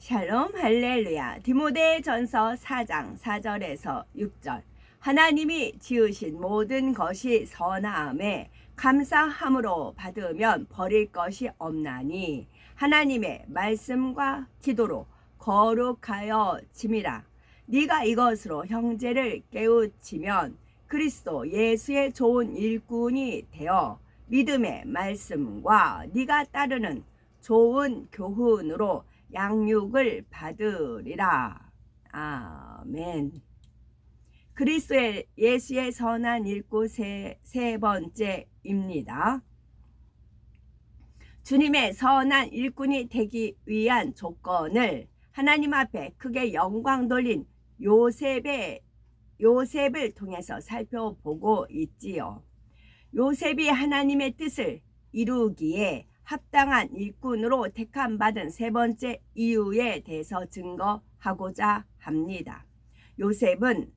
샬롬 할렐루야. 디모데전서 4장 4절에서 6절. 하나님이 지으신 모든 것이 선하음에 감사함으로 받으면 버릴 것이 없나니 하나님의 말씀과 기도로 거룩하여 짐이라. 네가 이것으로 형제를 깨우치면 그리스도 예수의 좋은 일꾼이 되어 믿음의 말씀과 네가 따르는 좋은 교훈으로 양육을 받으리라. 아멘. 그리스도 예수의 선한 일꾼 세 번째입니다. 주님의 선한 일꾼이 되기 위한 조건을 하나님 앞에 크게 영광 돌린 요셉을 통해서 살펴보고 있지요. 요셉이 하나님의 뜻을 이루기에 합당한 일꾼으로 택함받은 세 번째 이유에 대해서 증거하고자 합니다. 요셉은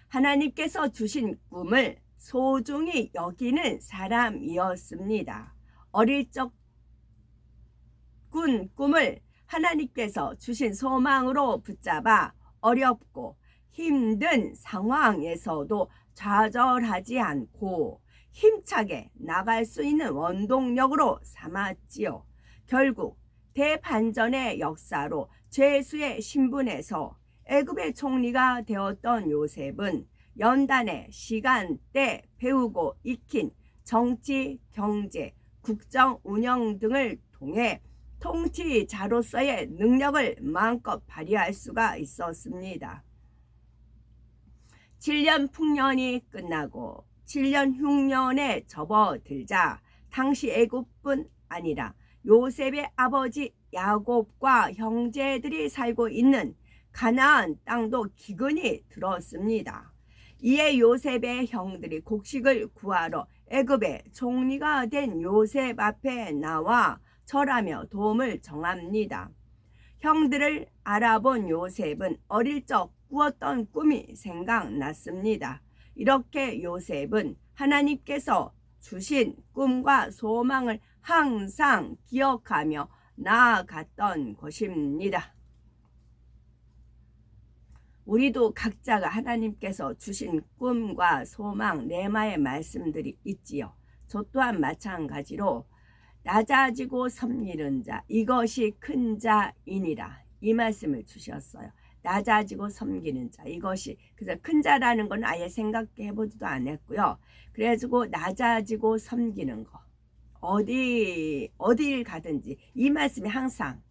하나님께서 주신 꿈을 소중히 여기는 사람이었습니다. 어릴 적 꾼 꿈을 하나님께서 주신 소망으로 붙잡아 어렵고 힘든 상황에서도 좌절하지 않고 힘차게 나갈 수 있는 원동력으로 삼았지요. 결국 대반전의 역사로 죄수의 신분에서 애굽의 총리가 되었던 요셉은 연단의 시간대 배우고 익힌 정치, 경제, 국정 운영 등을 통해 통치자로서의 능력을 마음껏 발휘할 수가 있었습니다. 7년 풍년이 끝나고 7년 흉년에 접어들자 당시 애굽뿐 아니라 요셉의 아버지 야곱과 형제들이 살고 있는 가나안 땅도 기근이 들었습니다. 이에 요셉의 형들이 곡식을 구하러 애굽의 총리가 된 요셉 앞에 나와 절하며 도움을 청합니다. 형들을 알아본 요셉은 어릴 적 꾸었던 꿈이 생각났습니다. 이렇게 요셉은 하나님께서 주신 꿈과 소망을 항상 기억하며 나아갔던 것입니다. 우리도 각자가 하나님께서 주신 꿈과 소망, 레마의 말씀들이 있지요. 저 또한 마찬가지로 낮아지고 섬기는 자, 이것이 큰 자이니라, 이 말씀을 주셨어요. 낮아지고 섬기는 자, 이것이, 그래서 큰 자라는 건 아예 생각해보지도 않았고요. 그래가지고 낮아지고 섬기는 거, 어딜 가든지 이 말씀이 항상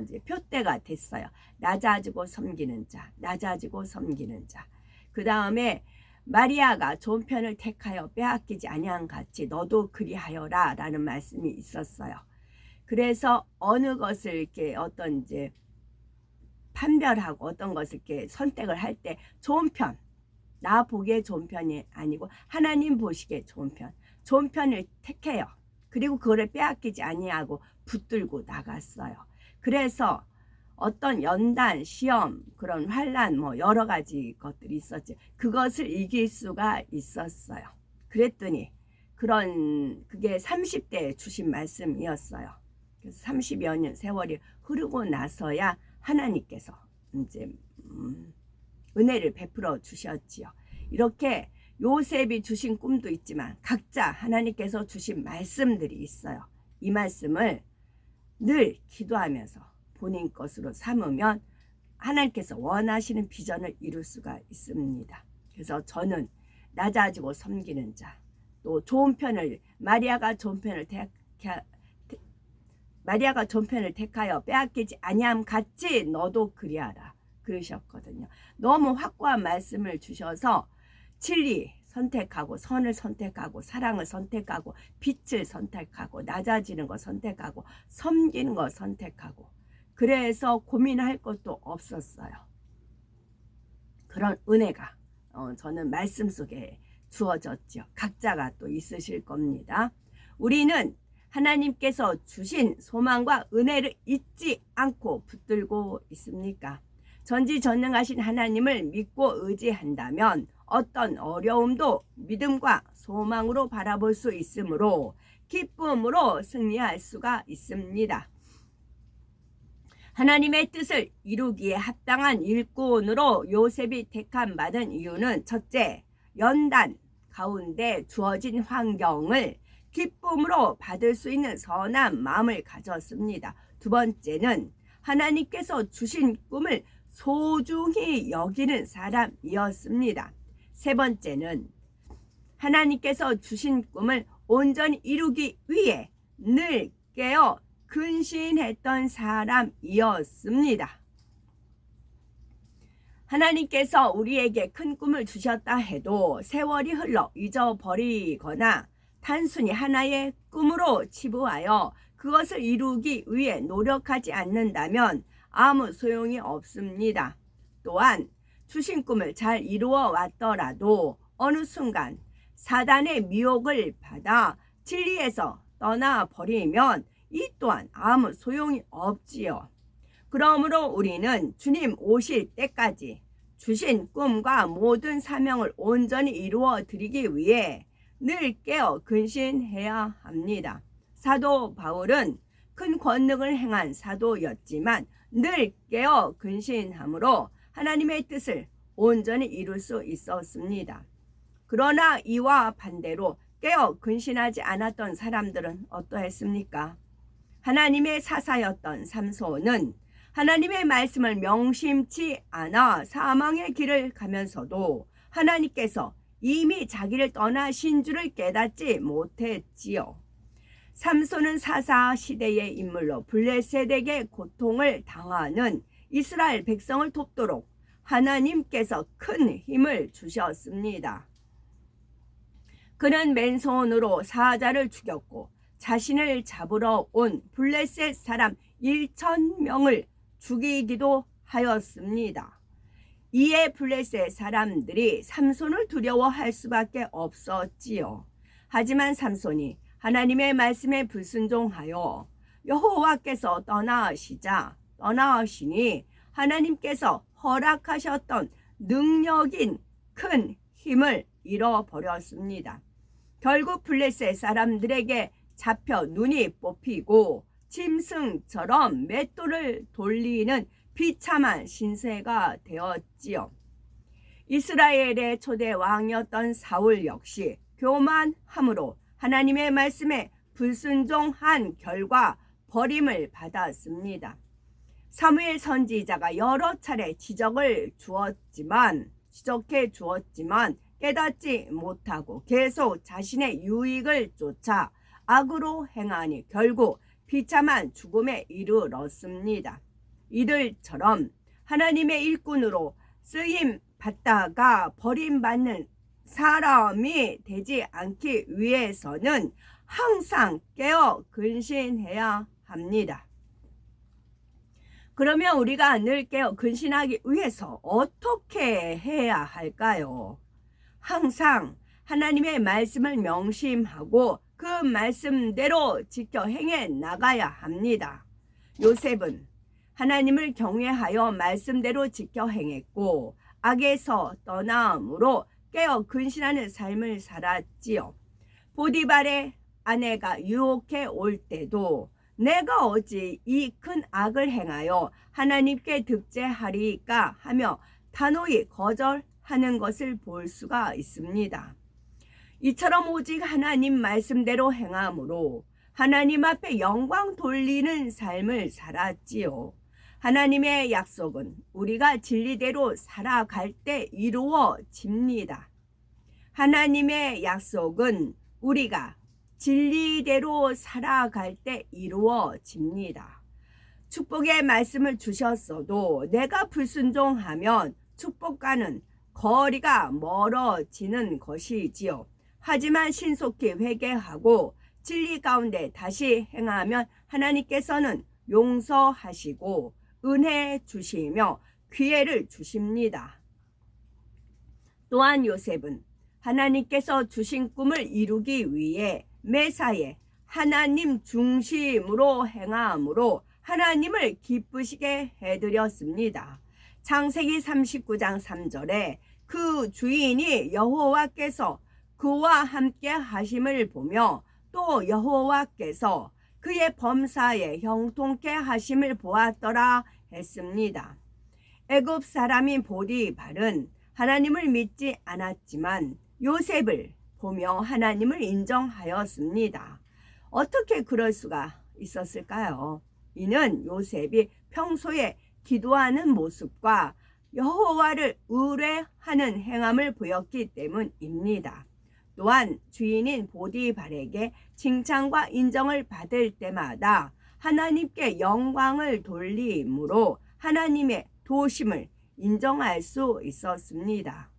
이제 표대가 됐어요. 낮아지고 섬기는 자, 낮아지고 섬기는 자. 그 다음에 마리아가 좋은 편을 택하여 빼앗기지 아니한 같이 너도 그리하여라 라는 말씀이 있었어요. 그래서 어느 것을 이렇게 어떤 이제 판별하고 어떤 것을 이렇게 선택을 할 때 좋은 편, 나 보기에 좋은 편이 아니고 하나님 보시기에 좋은 편을 택해요. 그리고 그거를 빼앗기지 아니하고 붙들고 나갔어요. 그래서 어떤 연단, 시험, 그런 환난, 여러 가지 것들이 있었지. 그것을 이길 수가 있었어요. 그랬더니 그게 30대에 주신 말씀이었어요. 그래서 30여 년 세월이 흐르고 나서야 하나님께서 이제 은혜를 베풀어 주셨지요. 이렇게 요셉이 주신 꿈도 있지만 각자 하나님께서 주신 말씀들이 있어요. 이 말씀을 늘 기도하면서 본인 것으로 삼으면 하나님께서 원하시는 비전을 이룰 수가 있습니다. 그래서 저는 낮아지고 섬기는 자, 또 좋은 편을, 마리아가 좋은 편을 택하여 빼앗기지 아니함 같이 너도 그리하라 그러셨거든요. 너무 확고한 말씀을 주셔서 진리 선택하고 선을 선택하고 사랑을 선택하고 빛을 선택하고 낮아지는 거 선택하고 섬기는 거 선택하고, 그래서 고민할 것도 없었어요. 그런 은혜가 저는 말씀 속에 주어졌죠. 각자가 또 있으실 겁니다. 우리는 하나님께서 주신 소망과 은혜를 잊지 않고 붙들고 있습니까? 전지전능하신 하나님을 믿고 의지한다면 어떤 어려움도 믿음과 소망으로 바라볼 수 있으므로 기쁨으로 승리할 수가 있습니다. 하나님의 뜻을 이루기에 합당한 일꾼으로 요셉이 택함 받은 이유는 첫째, 연단 가운데 주어진 환경을 기쁨으로 받을 수 있는 선한 마음을 가졌습니다. 두 번째는 하나님께서 주신 꿈을 소중히 여기는 사람이었습니다. 세 번째는 하나님께서 주신 꿈을 온전히 이루기 위해 늘 깨어 근신했던 사람이었습니다. 하나님께서 우리에게 큰 꿈을 주셨다 해도 세월이 흘러 잊어버리거나 단순히 하나의 꿈으로 치부하여 그것을 이루기 위해 노력하지 않는다면 아무 소용이 없습니다. 또한 주신 꿈을 잘 이루어 왔더라도 어느 순간 사단의 미혹을 받아 진리에서 떠나버리면 이 또한 아무 소용이 없지요. 그러므로 우리는 주님 오실 때까지 주신 꿈과 모든 사명을 온전히 이루어 드리기 위해 늘 깨어 근신해야 합니다. 사도 바울은 큰 권능을 행한 사도였지만 늘 깨어 근신함으로 하나님의 뜻을 온전히 이룰 수 있었습니다. 그러나 이와 반대로 깨어 근신하지 않았던 사람들은 어떠했습니까? 하나님의 사사였던 삼손은 하나님의 말씀을 명심치 않아 사망의 길을 가면서도 하나님께서 이미 자기를 떠나신 줄을 깨닫지 못했지요. 삼손은 사사 시대의 인물로 블레셋에게 고통을 당하는 이스라엘 백성을 돕도록 하나님께서 큰 힘을 주셨습니다. 그는 맨손으로 사자를 죽였고 자신을 잡으러 온 블레셋 사람 1,000명을 죽이기도 하였습니다. 이에 블레셋 사람들이 삼손을 두려워할 수밖에 없었지요. 하지만 삼손이 하나님의 말씀에 불순종하여 여호와께서 떠나시니 하나님께서 허락하셨던 능력인 큰 힘을 잃어버렸습니다. 결국 블레셋 사람들에게 잡혀 눈이 뽑히고 짐승처럼 맷돌을 돌리는 비참한 신세가 되었지요. 이스라엘의 초대 왕이었던 사울 역시 교만함으로 하나님의 말씀에 불순종한 결과 버림을 받았습니다. 사무엘 선지자가 여러 차례 지적해 주었지만 깨닫지 못하고 계속 자신의 유익을 쫓아 악으로 행하니 결국 비참한 죽음에 이르렀습니다. 이들처럼 하나님의 일꾼으로 쓰임 받다가 버림받는 사람이 되지 않기 위해서는 항상 깨어 근신해야 합니다. 그러면 우리가 늘 깨어 근신하기 위해서 어떻게 해야 할까요? 항상 하나님의 말씀을 명심하고 그 말씀대로 지켜 행해 나가야 합니다. 요셉은 하나님을 경외하여 말씀대로 지켜 행했고 악에서 떠남으로 깨어 근신하는 삶을 살았지요. 보디발의 아내가 유혹해 올 때도 내가 어찌 이 큰 악을 행하여 하나님께 득죄하리까 하며 단호히 거절하는 것을 볼 수가 있습니다. 이처럼 오직 하나님 말씀대로 행함으로 하나님 앞에 영광 돌리는 삶을 살았지요. 하나님의 약속은 우리가 진리대로 살아갈 때 이루어집니다. 하나님의 약속은 우리가 진리대로 살아갈 때 이루어집니다. 축복의 말씀을 주셨어도 내가 불순종하면 축복과는 거리가 멀어지는 것이지요. 하지만 신속히 회개하고 진리 가운데 다시 행하면 하나님께서는 용서하시고 은혜 주시며 기회를 주십니다. 또한 요셉은 하나님께서 주신 꿈을 이루기 위해 매사에 하나님 중심으로 행함으로 하나님을 기쁘시게 해드렸습니다. 창세기 39장 3절에 그 주인이 여호와께서 그와 함께 하심을 보며 또 여호와께서 그의 범사에 형통케 하심을 보았더라 했습니다. 애굽 사람인 보디발은 하나님을 믿지 않았지만 요셉을 보며 하나님을 인정하였습니다. 어떻게 그럴 수가 있었을까요? 이는 요셉이 평소에 기도하는 모습과 여호와를 의뢰하는 행함을 보였기 때문입니다. 또한 주인인 보디발에게 칭찬과 인정을 받을 때마다 하나님께 영광을 돌림으로 하나님의 도심을 인정할 수 있었습니다.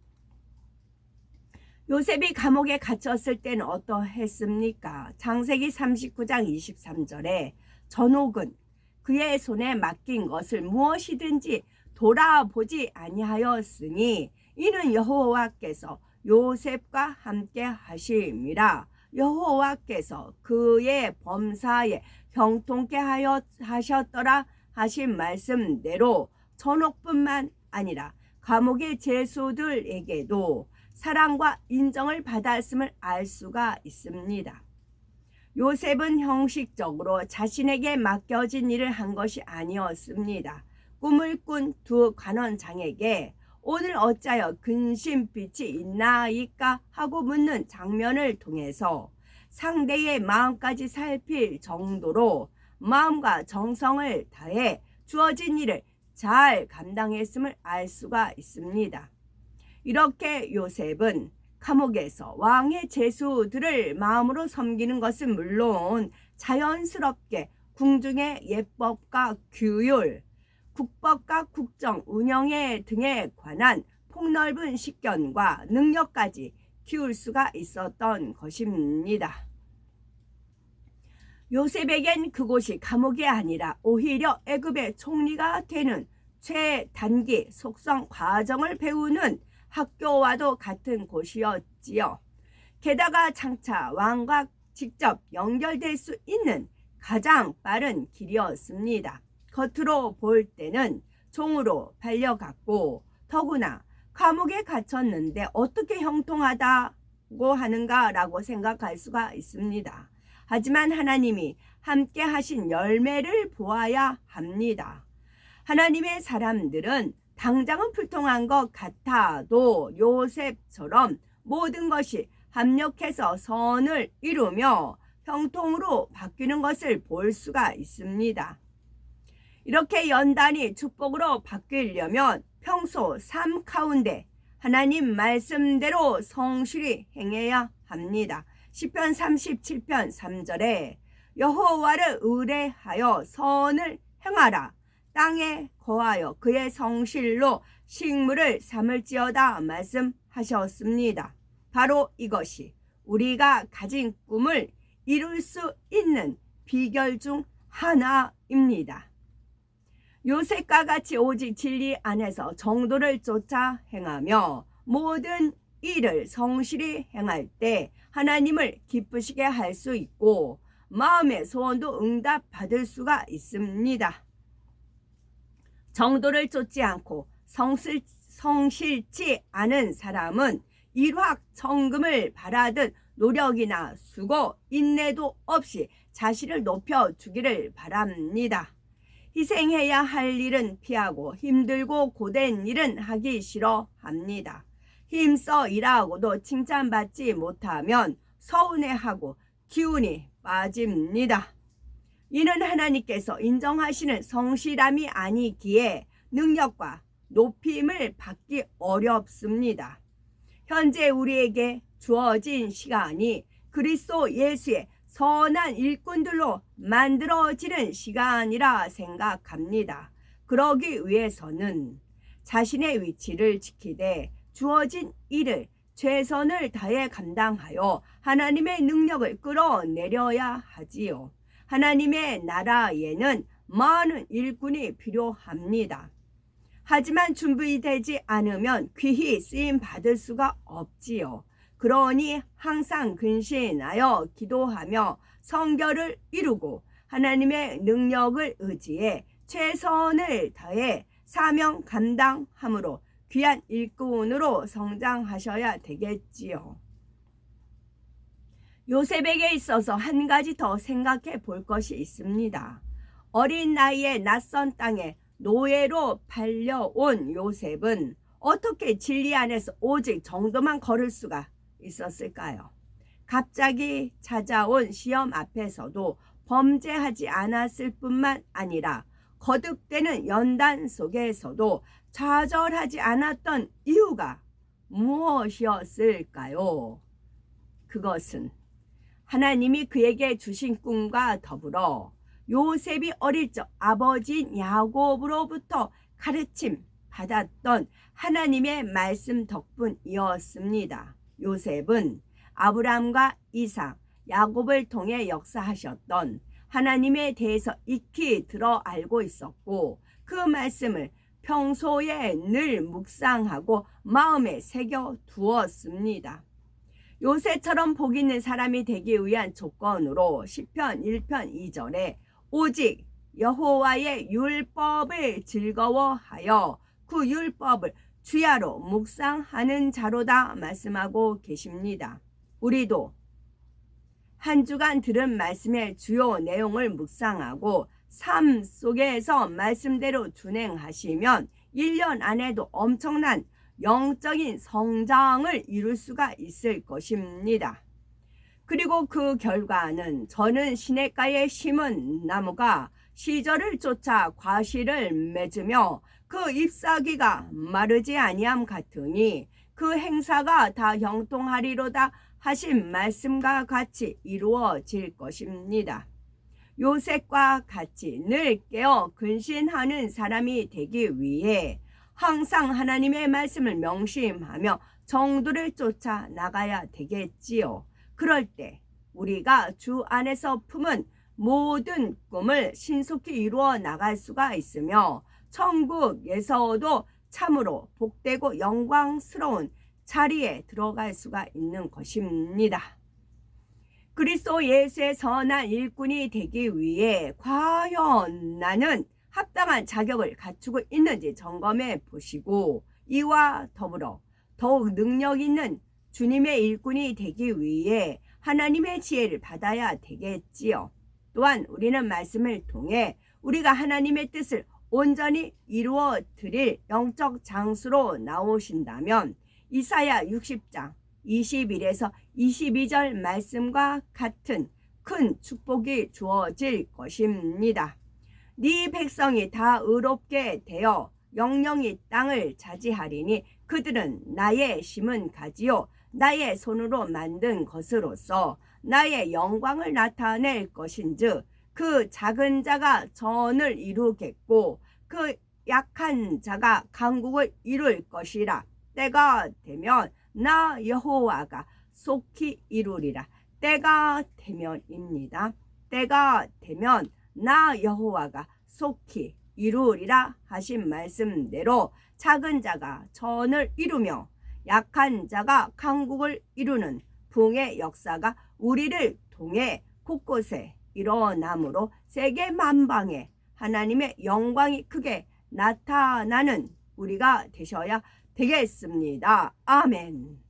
요셉이 감옥에 갇혔을 때는 어떠했습니까? 창세기 39장 23절에 전옥은 그의 손에 맡긴 것을 무엇이든지 돌아보지 아니하였으니 이는 여호와께서 요셉과 함께 하심이라. 여호와께서 그의 범사에 형통케 하셨더라 하신 말씀대로 전옥뿐만 아니라 감옥의 죄수들에게도 사랑과 인정을 받았음을 알 수가 있습니다. 요셉은 형식적으로 자신에게 맡겨진 일을 한 것이 아니었습니다. 꿈을 꾼 두 관원장에게 오늘 어찌하여 근심빛이 있나이까 하고 묻는 장면을 통해서 상대의 마음까지 살필 정도로 마음과 정성을 다해 주어진 일을 잘 감당했음을 알 수가 있습니다. 이렇게 요셉은 감옥에서 왕의 죄수들을 마음으로 섬기는 것은 물론 자연스럽게 궁중의 예법과 규율, 국법과 국정 운영에 등에 관한 폭넓은 식견과 능력까지 키울 수가 있었던 것입니다. 요셉에겐 그곳이 감옥이 아니라 오히려 애굽의 총리가 되는 최단기 속성 과정을 배우는 학교와도 같은 곳이었지요. 게다가 장차 왕과 직접 연결될 수 있는 가장 빠른 길이었습니다. 겉으로 볼 때는 종으로 팔려갔고 더구나 감옥에 갇혔는데 어떻게 형통하다고 하는가라고 생각할 수가 있습니다. 하지만 하나님이 함께 하신 열매를 보아야 합니다. 하나님의 사람들은 당장은 불통한 것 같아도 요셉처럼 모든 것이 합력해서 선을 이루며 형통으로 바뀌는 것을 볼 수가 있습니다. 이렇게 연단이 축복으로 바뀌려면 평소 삶 가운데 하나님 말씀대로 성실히 행해야 합니다. 시편 37편 3절에 여호와를 의뢰하여 선을 행하라. 땅에 거하여 그의 성실로 식물을 삼을지어다 말씀하셨습니다. 바로 이것이 우리가 가진 꿈을 이룰 수 있는 비결 중 하나입니다. 요셉과 같이 오직 진리 안에서 정도를 쫓아 행하며 모든 일을 성실히 행할 때 하나님을 기쁘시게 할 수 있고 마음의 소원도 응답받을 수가 있습니다. 정도를 쫓지 않고 성실치 않은 사람은 일확천금을 바라듯 노력이나 수고, 인내도 없이 자신을 높여주기를 바랍니다. 희생해야 할 일은 피하고 힘들고 고된 일은 하기 싫어합니다. 힘써 일하고도 칭찬받지 못하면 서운해하고 기운이 빠집니다. 이는 하나님께서 인정하시는 성실함이 아니기에 능력과 높임을 받기 어렵습니다. 현재 우리에게 주어진 시간이 그리스도 예수의 선한 일꾼들로 만들어지는 시간이라 생각합니다. 그러기 위해서는 자신의 위치를 지키되 주어진 일을 최선을 다해 감당하여 하나님의 능력을 끌어내려야 하지요. 하나님의 나라에는 많은 일꾼이 필요합니다. 하지만 준비되지 않으면 귀히 쓰임 받을 수가 없지요. 그러니 항상 근신하여 기도하며 성결을 이루고 하나님의 능력을 의지해 최선을 다해 사명 감당함으로 귀한 일꾼으로 성장하셔야 되겠지요. 요셉에게 있어서 한 가지 더 생각해 볼 것이 있습니다. 어린 나이에 낯선 땅에 노예로 팔려온 요셉은 어떻게 진리 안에서 오직 정도만 걸을 수가 있었을까요? 갑자기 찾아온 시험 앞에서도 범죄하지 않았을 뿐만 아니라 거듭되는 연단 속에서도 좌절하지 않았던 이유가 무엇이었을까요? 그것은 하나님이 그에게 주신 꿈과 더불어 요셉이 어릴 적 아버지인 야곱으로부터 가르침 받았던 하나님의 말씀 덕분이었습니다. 요셉은 아브람과 이삭, 야곱을 통해 역사하셨던 하나님에 대해서 익히 들어 알고 있었고 그 말씀을 평소에 늘 묵상하고 마음에 새겨 두었습니다. 요셉처럼 복 있는 사람이 되기 위한 조건으로 시편 1편 2절에 오직 여호와의 율법을 즐거워하여 그 율법을 주야로 묵상하는 자로다 말씀하고 계십니다. 우리도 한 주간 들은 말씀의 주요 내용을 묵상하고 삶 속에서 말씀대로 준행하시면 1년 안에도 엄청난 영적인 성장을 이룰 수가 있을 것입니다. 그리고 그 결과는 저는 시냇가에 심은 나무가 시절을 쫓아 과실을 맺으며 그 잎사귀가 마르지 아니함 같으니 그 행사가 다 형통하리로다 하신 말씀과 같이 이루어질 것입니다. 요셉과 같이 늘 깨어 근신하는 사람이 되기 위해 항상 하나님의 말씀을 명심하며 정도를 쫓아 나가야 되겠지요. 그럴 때 우리가 주 안에서 품은 모든 꿈을 신속히 이루어 나갈 수가 있으며 천국에서도 참으로 복되고 영광스러운 자리에 들어갈 수가 있는 것입니다. 그리스도 예수의 선한 일꾼이 되기 위해 과연 나는 합당한 자격을 갖추고 있는지 점검해 보시고 이와 더불어 더욱 능력 있는 주님의 일꾼이 되기 위해 하나님의 지혜를 받아야 되겠지요. 또한 우리는 말씀을 통해 우리가 하나님의 뜻을 온전히 이루어 드릴 영적 장수로 나오신다면 이사야 60장 21에서 22절 말씀과 같은 큰 축복이 주어질 것입니다. 네 백성이 다 의롭게 되어 영영이 땅을 차지하리니 그들은 나의 심은 가지요 나의 손으로 만든 것으로서 나의 영광을 나타낼 것인즉 그 작은 자가 전을 이루겠고 그 약한 자가 강국을 이룰 것이라. 때가 되면 나 여호와가 속히 이루리라. 때가 되면입니다. 때가 되면 나 여호와가 속히 이루리라 하신 말씀대로 작은 자가 전을 이루며 약한 자가 강국을 이루는 부흥의 역사가 우리를 통해 곳곳에 일어나므로 세계 만방에 하나님의 영광이 크게 나타나는 우리가 되셔야 되겠습니다. 아멘.